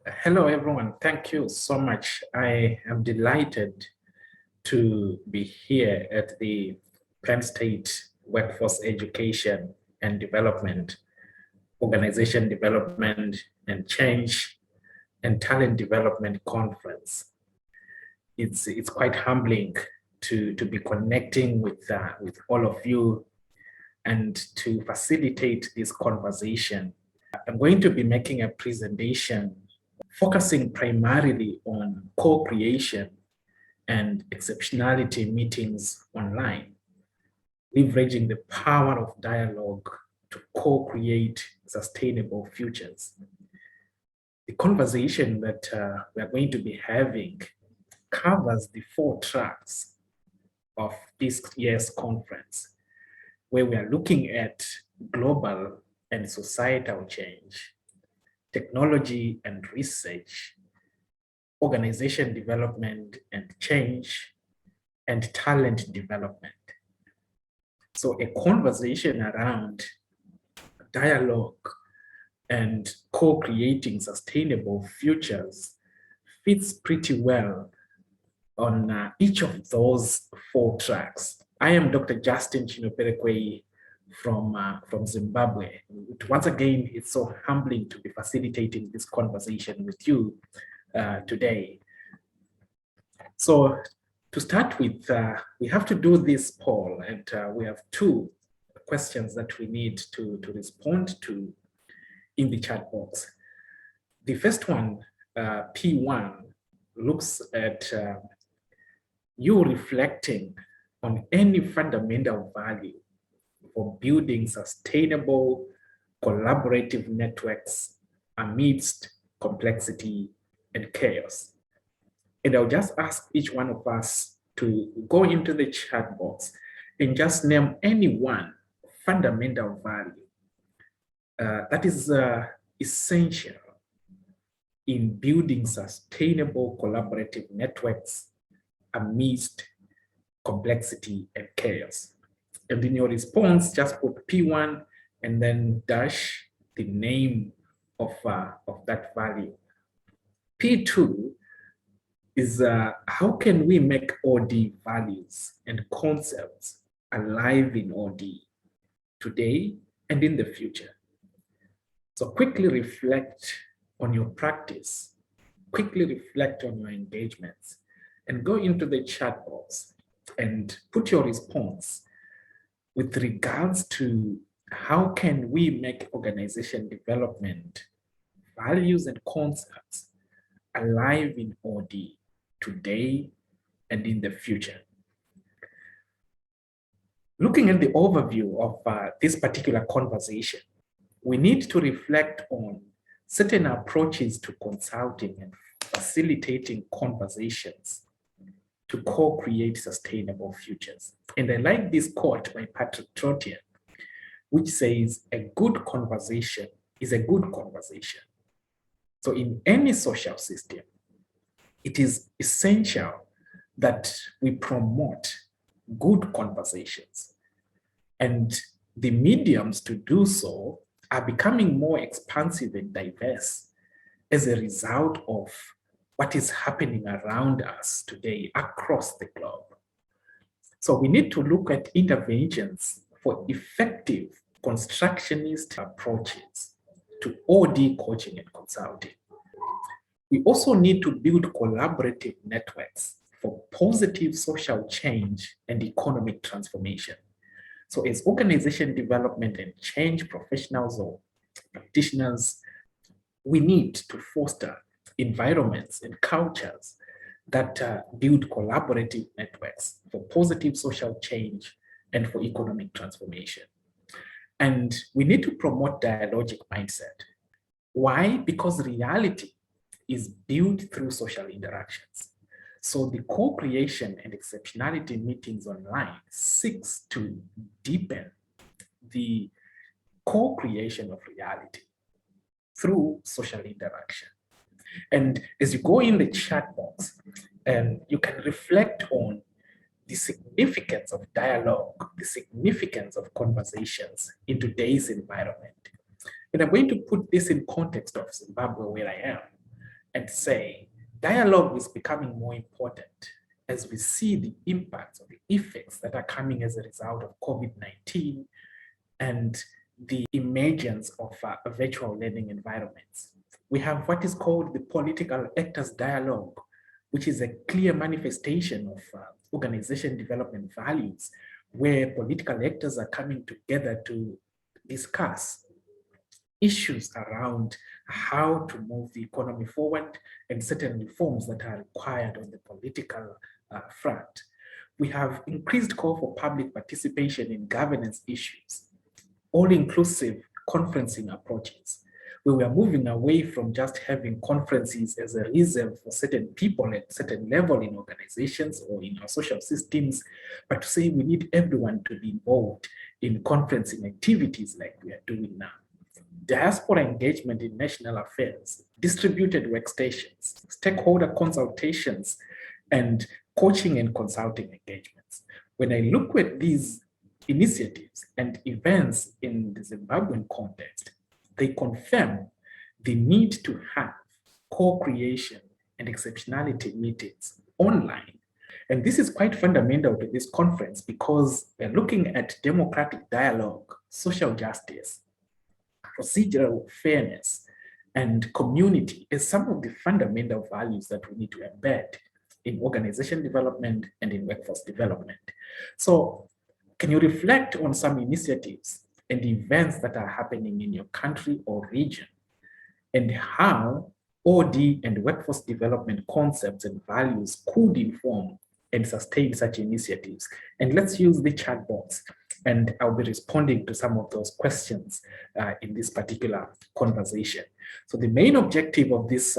Hello, everyone. Thank you so much. I am delighted to be here at the Penn State Workforce Education and Development, Organization Development and Change and Talent Development Conference. It's quite humbling to be connecting with all of you and to facilitate this conversation. I'm going to be making a presentation focusing primarily on co-creation and exceptionality meetings online, leveraging the power of dialogue to co-create sustainable futures. The conversation that we are going to be having covers the 4 tracks of this year's conference, where we are looking at global and societal change, technology and research, organization development and change, and talent development. So a conversation around dialogue and co-creating sustainable futures fits pretty well on each of those 4 tracks. I am Dr. Justin Chinoperekwe from Zimbabwe. Once again, it's so humbling to be facilitating this conversation with you today. So to start with, we have to do this poll, and we have 2 questions that we need to respond to in the chat box. The first one, P1, looks at you reflecting on any fundamental value for building sustainable, collaborative networks amidst complexity and chaos. And I'll just ask each one of us to go into the chat box and just name any one fundamental value that is essential in building sustainable collaborative networks amidst complexity and chaos. And in your response, just put P1 and then dash the name of that value. P2 is how can we make OD values and concepts alive in OD today and in the future? So quickly reflect on your practice, quickly reflect on your engagements, and go into the chat box and put your response with regards to how can we make organization development values and concepts alive in OD today and in the future. Looking at the overview of this particular conversation, we need to reflect on certain approaches to consulting and facilitating conversations to co-create sustainable futures. And I like this quote by Patrick Trotian, which says, a good conversation is a good conversation. So in any social system, it is essential that we promote good conversations. And the mediums to do so are becoming more expansive and diverse as a result of what is happening around us today across the globe. So we need to look at interventions for effective constructionist approaches to OD coaching and consulting. We also need to build collaborative networks for positive social change and economic transformation. So as organization development and change professionals or practitioners, we need to foster environments and cultures that build collaborative networks for positive social change and for economic transformation. And we need to promote dialogic mindset. Why? Because reality is built through social interactions. So the co-creation and exceptionality meetings online seeks to deepen the co-creation of reality through social interaction. And as you go in the chat box, you can reflect on the significance of dialogue, the significance of conversations in today's environment. And I'm going to put this in context of Zimbabwe, where I am. and say dialogue is becoming more important as we see the impacts or the effects that are coming as a result of COVID-19 and the emergence of virtual learning environments. We have what is called the political actors dialogue, which is a clear manifestation of organization development values, where political actors are coming together to discuss issues around how to move the economy forward and certain reforms that are required on the political front. We have increased call for public participation in governance issues, all-inclusive conferencing approaches, where we are moving away from just having conferences as a reserve for certain people at certain level in organizations or in our social systems, but to say we need everyone to be involved in conferencing activities like we are doing now. Diaspora engagement in national affairs, distributed workstations, stakeholder consultations, and coaching and consulting engagements. When I look at these initiatives and events in the Zimbabwean context, they confirm the need to have co-creation and exceptionality meetings online. And this is quite fundamental to this conference because we're looking at democratic dialogue, social justice, procedural fairness, and community as some of the fundamental values that we need to embed in organization development and in workforce development. So can you reflect on some initiatives and events that are happening in your country or region and how OD and workforce development concepts and values could inform and sustain such initiatives? And let's use the chat box, and I'll be responding to some of those questions in this particular conversation. So the main objective of this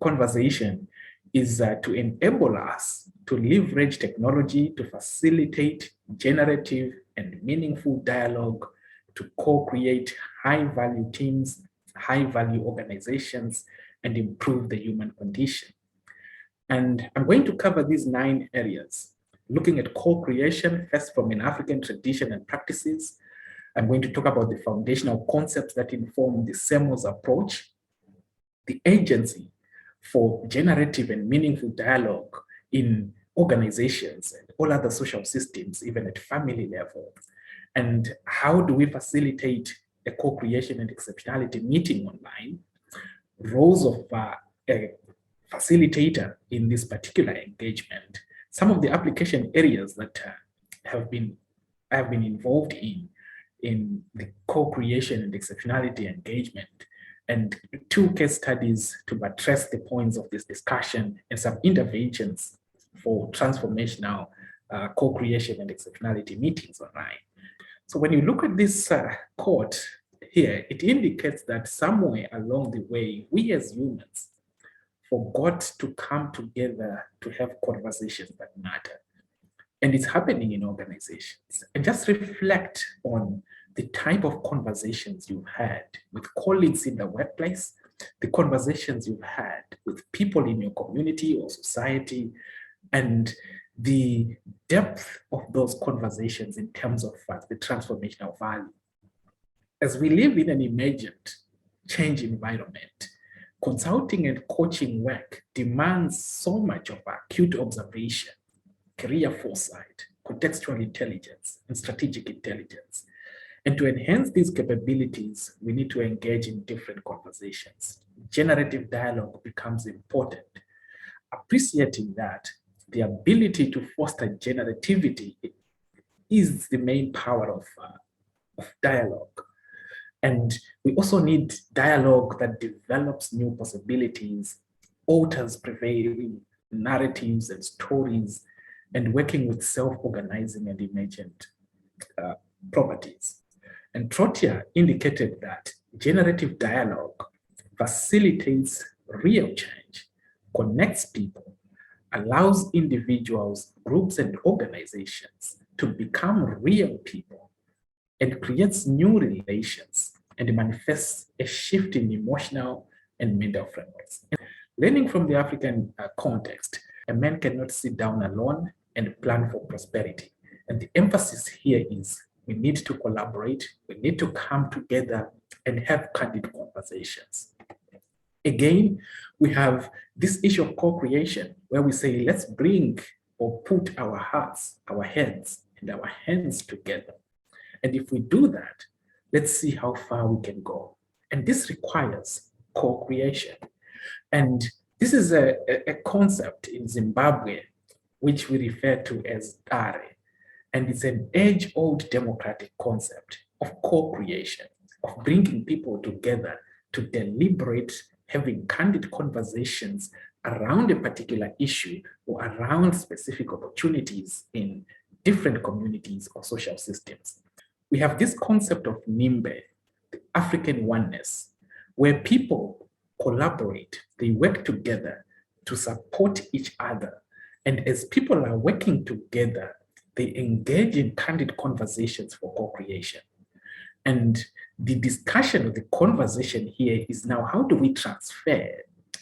conversation is to enable us to leverage technology to facilitate generative and meaningful dialogue, to co-create high-value teams, high-value organizations, and improve the human condition. And I'm going to cover these 9 areas, looking at co-creation, first from an African tradition and practices. I'm going to talk about the foundational concepts that inform the CEMOs approach, the agency for generative and meaningful dialogue in organizations and all other social systems, even at family level, and how do we facilitate a co-creation and exceptionality meeting online, roles of a facilitator in this particular engagement, some of the application areas that I have been involved in the co-creation and exceptionality engagement, and 2 case studies to address the points of this discussion and some interventions for transformational co-creation and exceptionality meetings online. So when you look at this quote here, it indicates that somewhere along the way, we as humans forgot to come together to have conversations that matter. And it's happening in organizations. And just reflect on the type of conversations you've had with colleagues in the workplace, the conversations you've had with people in your community or society, and the depth of those conversations in terms of the transformational value. As we live in an emergent change environment, consulting and coaching work demands so much of acute observation, career foresight, contextual intelligence, and strategic intelligence. And to enhance these capabilities, we need to engage in different conversations. Generative dialogue becomes important. Appreciating that the ability to foster generativity is the main power of dialogue. And we also need dialogue that develops new possibilities, alters prevailing narratives and stories, and working with self-organizing and emergent properties. And Trottier indicated that generative dialogue facilitates real change, connects people, allows individuals, groups, and organizations to become real people, and creates new relations and manifests a shift in emotional and mental frameworks. Learning from the African context, a man cannot sit down alone and plan for prosperity. And the emphasis here is we need to collaborate, we need to come together and have candid conversations. Again, we have this issue of co-creation where we say, let's bring or put our hearts, our heads, and our hands together. And if we do that, let's see how far we can go. And this requires co-creation. And this is a concept in Zimbabwe, which we refer to as DARE. And it's an age-old democratic concept of co-creation, of bringing people together to deliberate, having candid conversations around a particular issue or around specific opportunities in different communities or social systems. We have this concept of Nimbe, the African oneness, where people collaborate, they work together to support each other. And as people are working together, they engage in candid conversations for co-creation. And the discussion or the conversation here is now, how do we transfer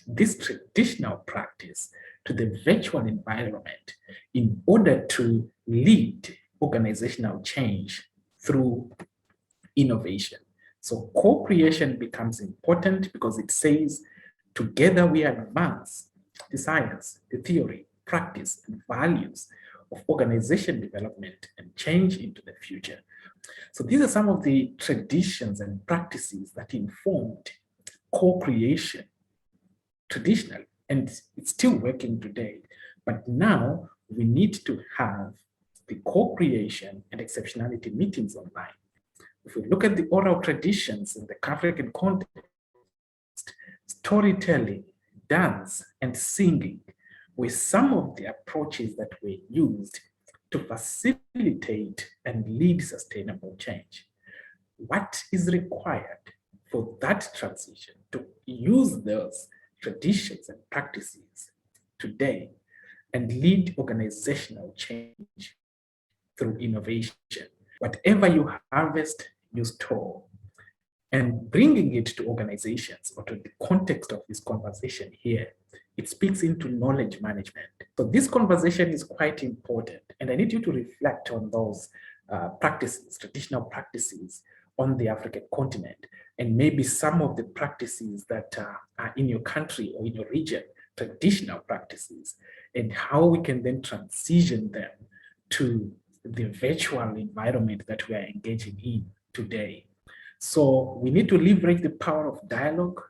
this traditional practice to the virtual environment in order to lead organizational change through innovation? So co-creation becomes important because it says, together we advance the science, the theory, practice, and values of organization development and change into the future. So these are some of the traditions and practices that informed co-creation traditionally, and it's still working today. But now we need to have the co-creation and exceptionality meetings online. If we look at the oral traditions in the African context, storytelling, dance, and singing were some of the approaches that were used to facilitate and lead sustainable change. What is required for that transition to use those traditions and practices today and lead organizational change through innovation? Whatever you harvest, you store. And bringing it to organizations or to the context of this conversation here, it speaks into knowledge management. So this conversation is quite important, and I need you to reflect on those practices, traditional practices on the African continent, and maybe some of the practices that are in your country or in your region, traditional practices, and how we can then transition them to the virtual environment that we are engaging in today. So we need to leverage the power of dialogue,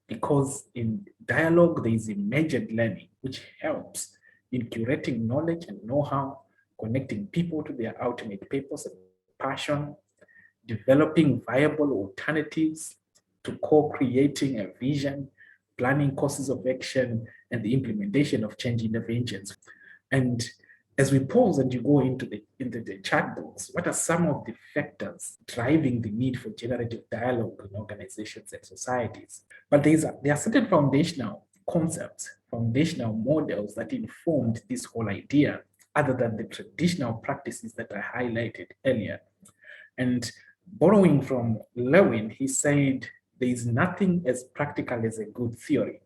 because in dialogue, there is emergent learning, which helps in curating knowledge and know-how, connecting people to their ultimate purpose and passion, developing viable alternatives to co-creating a vision, planning courses of action, and the implementation of change interventions. And as we pause and you go into the chat box, what are some of the factors driving the need for generative dialogue in organizations and societies? But there are certain foundational concepts, foundational models that informed this whole idea, other than the traditional practices that I highlighted earlier. And borrowing from Lewin, he said, there is nothing as practical as a good theory.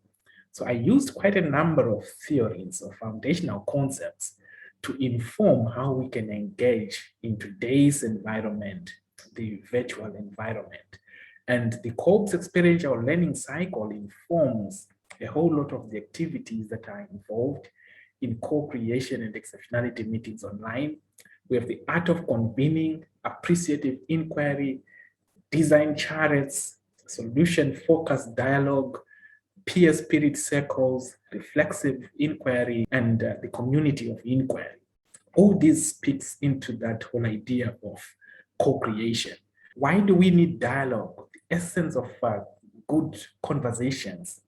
So I used quite a number of theories or foundational concepts to inform how we can engage in today's environment, the virtual environment. And the COBS experiential learning cycle informs a whole lot of the activities that are involved in co-creation and exceptionality meetings online. We have the art of convening, appreciative inquiry, design charrettes, solution-focused dialogue, peer spirit circles, reflexive inquiry, and the community of inquiry. All this speaks into that whole idea of co-creation. Why do we need dialogue? The essence of good conversations,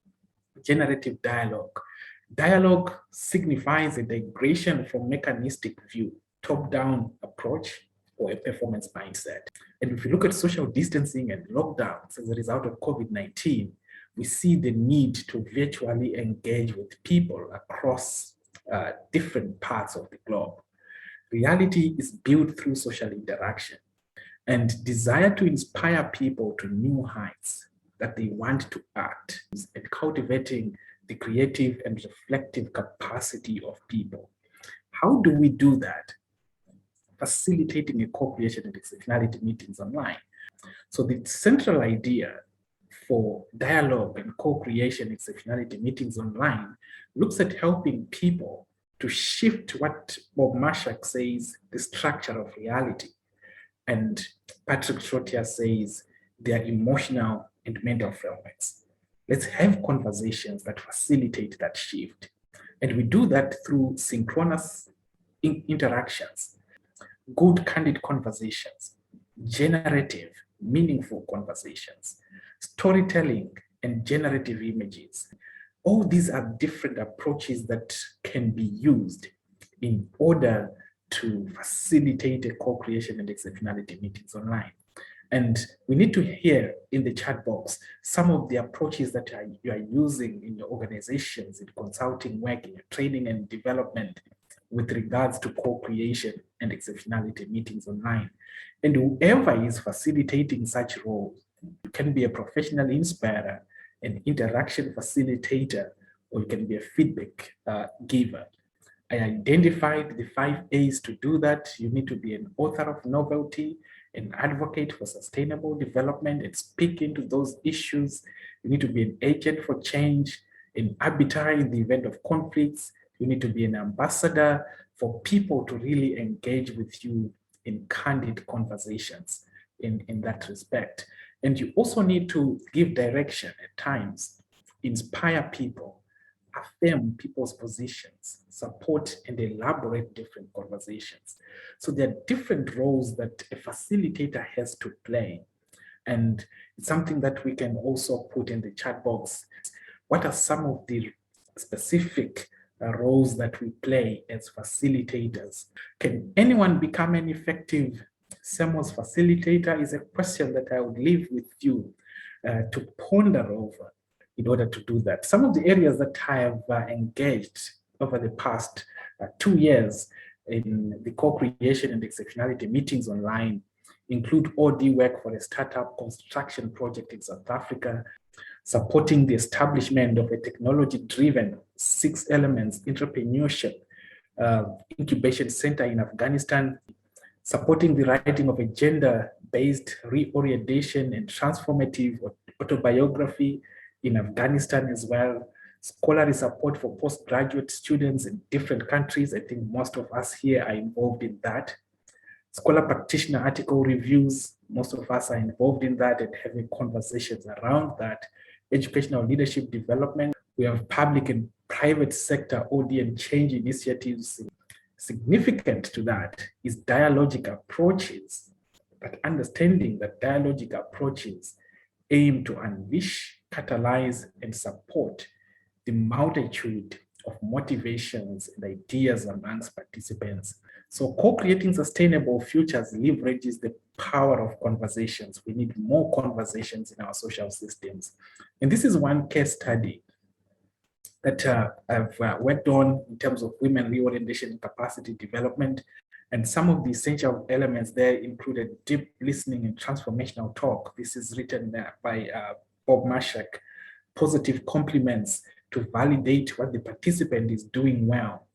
generative dialogue. Dialogue signifies a digression from mechanistic view, top-down approach, or a performance mindset. And if you look at social distancing and lockdowns as a result of COVID-19, we see the need to virtually engage with people across different parts of the globe. Reality is built through social interaction and desire to inspire people to new heights that they want to act, and cultivating the creative and reflective capacity of people. How do we do that? Facilitating a co-creation and exceptionality meetings online. So the central idea for dialogue and co-creation exceptionality meetings online looks at helping people to shift what Bob Marshak says, the structure of reality. And Patrick Trottier says their emotional and mental frameworks. Let's have conversations that facilitate that shift. And we do that through synchronous interactions, good, candid conversations, generative, meaningful conversations, storytelling, and generative images. All these are different approaches that can be used in order to facilitate a co-creation and exceptionality meetings online. And we need to hear in the chat box some of the approaches that you are using in your organizations, in consulting work, in your training and development with regards to co-creation and exceptionality meetings online. And whoever is facilitating such roles, you can be a professional inspirer, an interaction facilitator, or you can be a feedback giver. I identified the 5 A's to do that. You need to be an author of novelty, an advocate for sustainable development and speak into those issues. You need to be an agent for change, an arbiter in the event of conflicts. You need to be an ambassador for people to really engage with you in candid conversations in that respect. And you also need to give direction at times, inspire people, affirm people's positions, support and elaborate different conversations. So there are different roles that a facilitator has to play. And it's something that we can also put in the chat box. What are some of the specific roles that we play as facilitators? Can anyone become an effective CEMOs facilitator is a question that I would leave with you to ponder over in order to do that. Some of the areas that I have engaged over the past 2 years in the co-creation and exceptionality meetings online include OD work for a startup construction project in South Africa, supporting the establishment of a technology-driven 6 elements entrepreneurship incubation center in Afghanistan, supporting the writing of a gender-based reorientation and transformative autobiography in Afghanistan as well, scholarly support for postgraduate students in different countries. I think most of us here are involved in that. Scholar practitioner article reviews, most of us are involved in that and having conversations around that. Educational leadership development, we have public and private sector OD and change initiatives. Significant to that is dialogic approaches, but understanding that dialogic approaches aim to unleash, catalyze, and support the multitude of motivations and ideas amongst participants. So co-creating sustainable futures leverages the power of conversations. We need more conversations in our social systems. And this is one case study that I've worked on in terms of women reorientation and capacity development. And some of the essential elements there included deep listening and transformational talk. This is written by Bob Marshak. Positive compliments to validate what the participant is doing well.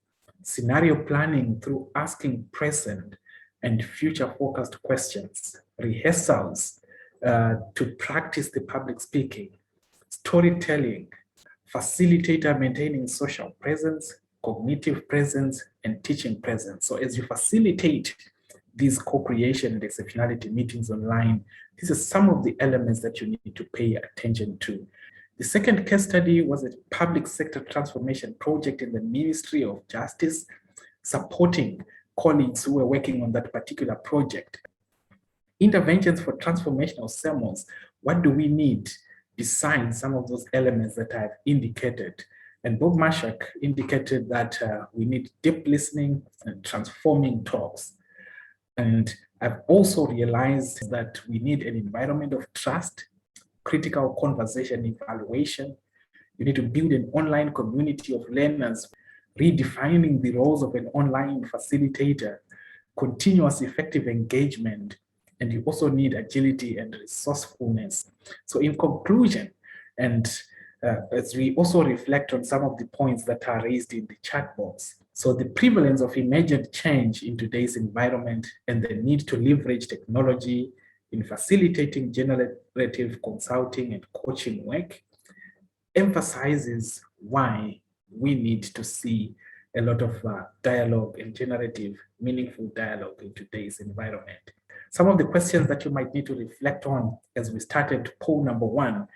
Scenario planning through asking present and future-focused questions. Rehearsals to practice the public speaking. Storytelling. Facilitator maintaining social presence, cognitive presence, and teaching presence. So as you facilitate these co-creation and exceptionality meetings online, these are some of the elements that you need to pay attention to. The second case study was a public sector transformation project in the Ministry of Justice, supporting colleagues who were working on that particular project. Interventions for transformational CEMOs, what do we need besides some of those elements that I've indicated? And Bob Marshak indicated that we need deep listening and transforming talks. And I've also realized that we need an environment of trust, critical conversation evaluation. You need to build an online community of learners, redefining the roles of an online facilitator, continuous effective engagement, and you also need agility and resourcefulness. So in conclusion, and as we also reflect on some of the points that are raised in the chat box, so the prevalence of emergent change in today's environment and the need to leverage technology, in facilitating generative consulting and coaching work, emphasizes why we need to see a lot of dialogue and generative, meaningful dialogue in today's environment. Some of the questions that you might need to reflect on as we started poll number 1,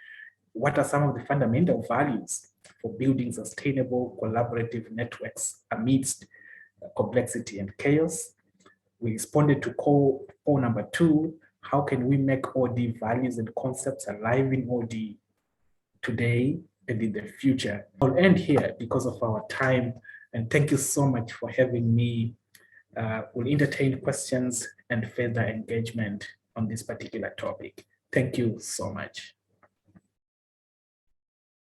what are some of the fundamental values for building sustainable collaborative networks amidst complexity and chaos? We responded to poll number 2, how can we make OD values and concepts alive in OD today and in the future? I'll end here because of our time, and thank you so much for having me. We'll entertain questions and further engagement on this particular topic. Thank you so much.